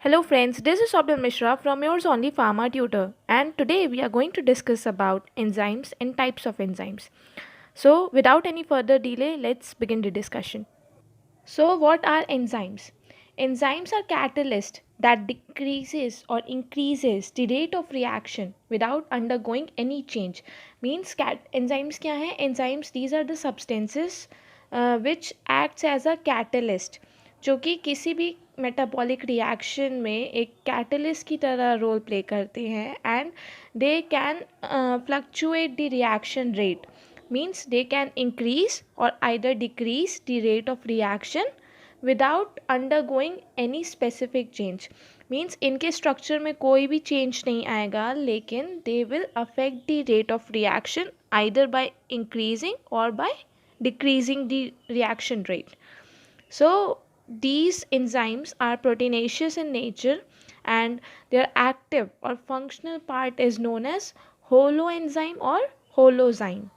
Hello friends, this is Swapnil Mishra from Yours Only Pharma Tutor, and today we are going to discuss about enzymes and types of enzymes. So without any further delay, let's begin the discussion. So what are enzymes? Enzymes are catalysts that decreases or increases the rate of reaction without undergoing any change. Means enzymes क्या हैं? Enzymes, these are the substances which acts as a catalyst, जो कि किसी भी metabolic reaction में एक catalyst की तरह रोल प्ले करते हैं and they can fluctuate the reaction rate. Means they can increase or either decrease the rate of reaction without undergoing any specific change. Means इनके structure में कोई भी change नहीं आएगा, लेकिन they will affect the rate of reaction either by increasing or by decreasing the reaction rate. So these enzymes are proteinaceous in nature and their active or functional part is known as holoenzyme or holozyme.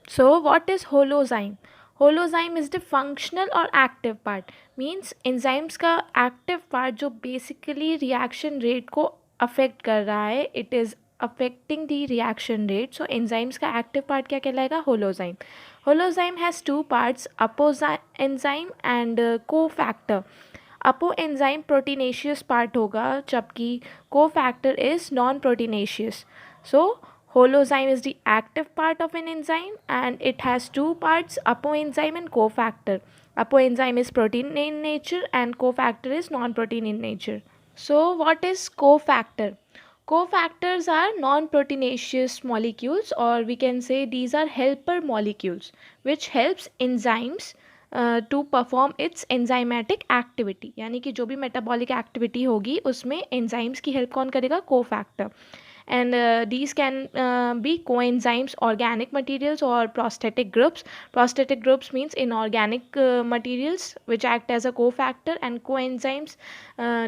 So what is holozyme? Holozyme is the functional or active part. Means enzymes का active part जो basically reaction rate को affect कर रहा है, it is affecting the reaction rate. So enzymes का active part क्या कहलाएगा? Holozyme. Holozyme has two parts, apoenzyme and cofactor. Apoenzyme proteinaceous part होगा, जबकि cofactor is non-proteinaceous. So holozyme is the active part of an enzyme and it has two parts, apoenzyme and cofactor. Apoenzyme is protein in nature and cofactor is non-protein in nature. So what is cofactor? Cofactors are non-proteinaceous molecules, or we can say these are helper molecules which helps enzymes to perform its enzymatic activity. यानी कि जो भी metabolic activity होगी उसमें enzymes की help कौन करेगा? Cofactor. And these can be coenzymes, organic materials or prosthetic groups. Prosthetic groups means inorganic materials which act as a cofactor, and coenzymes,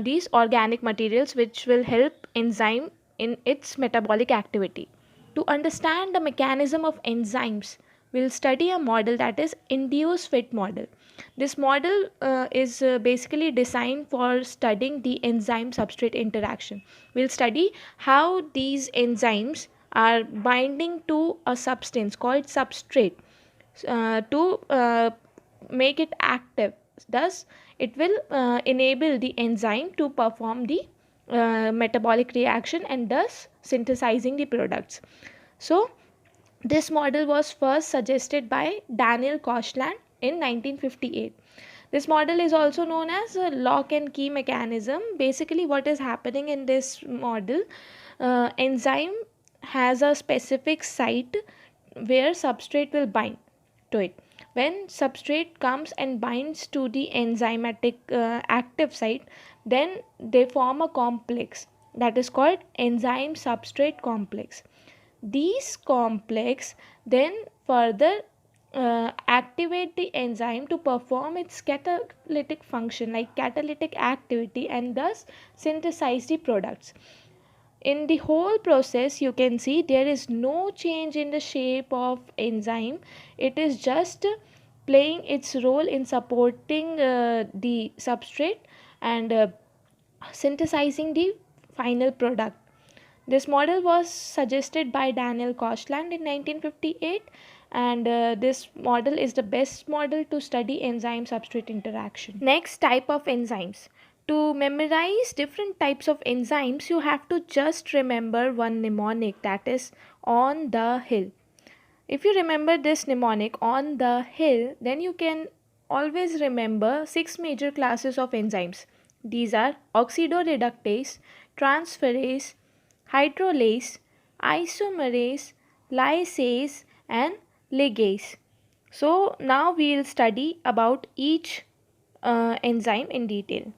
these organic materials which will help enzyme in its metabolic activity. To understand the mechanism of enzymes, we'll study a model, that is induced fit model. This model is basically designed for studying the enzyme substrate interaction. We'll study how these enzymes are binding to a substance called substrate to make it active. Thus, it will enable the enzyme to perform the metabolic reaction and thus synthesizing the products. So, this model was first suggested by Daniel Koshland in 1958. This model is also known as a lock and key mechanism. Basically, what is happening in this model, enzyme has a specific site where substrate will bind to it. When substrate comes and binds to the enzymatic active site, then they form a complex that is called enzyme substrate complex. These complex then further activate the enzyme to perform its catalytic function, like catalytic activity, and thus synthesize the products. In the whole process, you can see there is no change in the shape of enzyme. It is just playing its role in supporting the substrate and synthesizing the final product. This model was suggested by Daniel Koshland in 1958, and this model is the best model to study enzyme substrate interaction. Next, type of enzymes. To memorize different types of enzymes, you have to just remember one mnemonic, that is on the hill. If you remember this mnemonic on the hill, then you can always remember six major classes of enzymes. These are oxidoreductase, transferase, hydrolase, isomerase, lysase, and ligase. So now we will study about each enzyme in detail.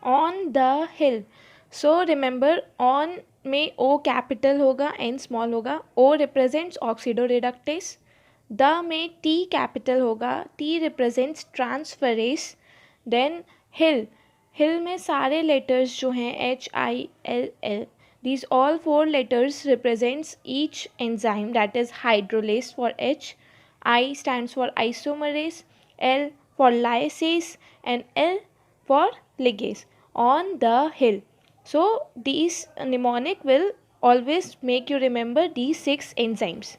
On the hill. So remember, on में O capital होगा, N small होगा. O represents oxidoreductase. The में T capital होगा, T represents transferase. Then hill. हिल में सारे letters जो हैं HILL, these all four letters represents each enzyme, that is hydrolase for H, I stands for isomerase, L for lysase, and L for ligase. on the hill. So these mnemonic will always make you remember these 6 enzymes.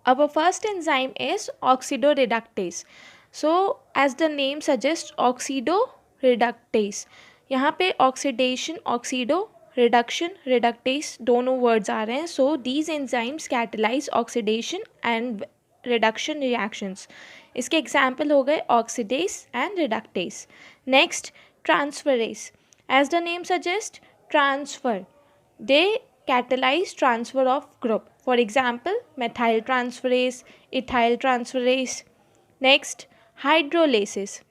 Our first enzyme is oxidoreductase. So as the name suggests, oxidoreductase. यहाँ पे oxidation, oxido, reduction, reductase दोनों words आ रहे हैं. So these enzymes catalyse oxidation and reduction reactions. इसके example हो गए oxidase and reductase. Next, transferase. As the name suggest, transfer. They catalyze transfer of group. For example, methyl transferase, ethyl transferase. Next, hydrolases.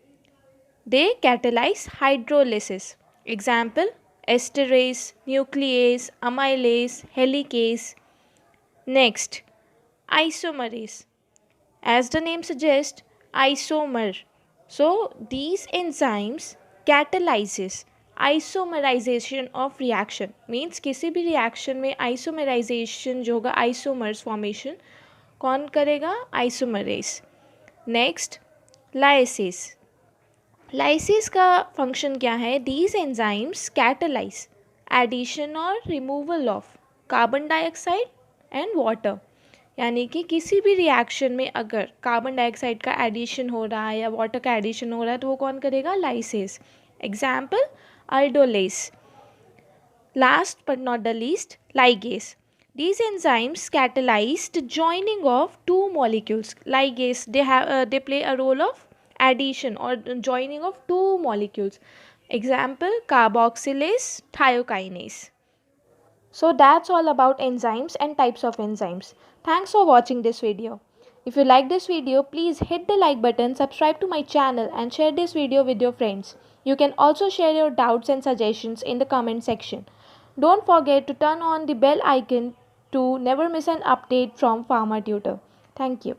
They catalyze hydrolysis. Example, esterase, nuclease, amylase, helicase. Next, isomerase. As the name suggests, isomer. So these enzymes catalyzes isomerisation of reaction. Means किसी भी reaction में isomerisation जो होगा, isomers formation कौन करेगा? Isomerase. Next, lysis. Lysis का function क्या है? दीज एंजाइम्स कैटलाइज एडिशन और removal of carbon dioxide and water. यानी कि किसी भी रिएक्शन में अगर कार्बन डाइऑक्साइड का एडिशन हो रहा है या वाटर का एडिशन हो रहा है तो वो कौन करेगा? Lysis. Example, aldolase. Last but not the least, ligase. These enzymes catalyze the joining of two molecules. Ligase, they play a role of addition or joining of two molecules. Example, carboxylase, thiokinase. So that's all about enzymes and types of enzymes. Thanks for watching this video. If you like this video, please hit the like button, subscribe to my channel and share this video with your friends. You can also share your doubts and suggestions in the comment section. Don't forget to turn on the bell icon to never miss an update from Pharma Tutor. Thank you.